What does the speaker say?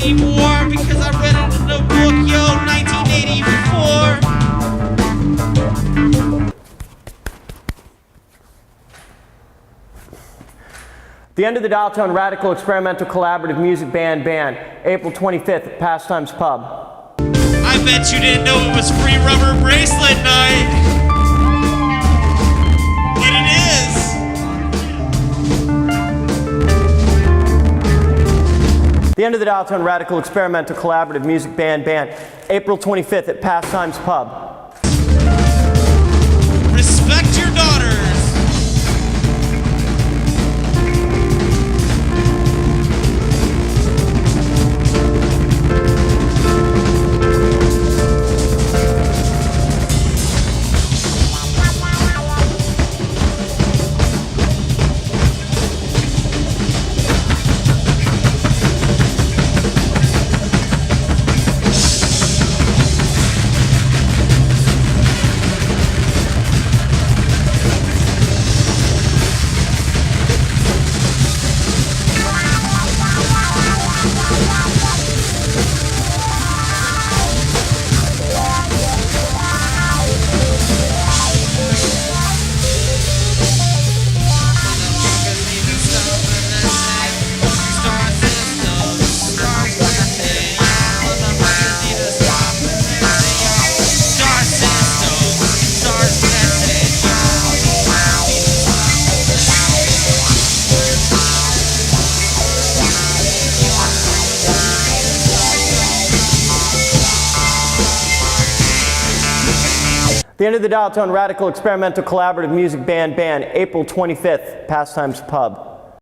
anymore because I read it in the book, yo, 1984. The End of the Dial Tone Radical Experimental Collaborative Music Band, April 25th at Pastimes Pub. I bet you didn't know it was free rubber bracelet night. But it is. The End of the Dial Tone Radical Experimental Collaborative Music Band, April 25th at Pastimes Pub. Respect your daughters. The End of the Dial Tone Radical Experimental Collaborative Music Band, April 25th, Pastimes Pub.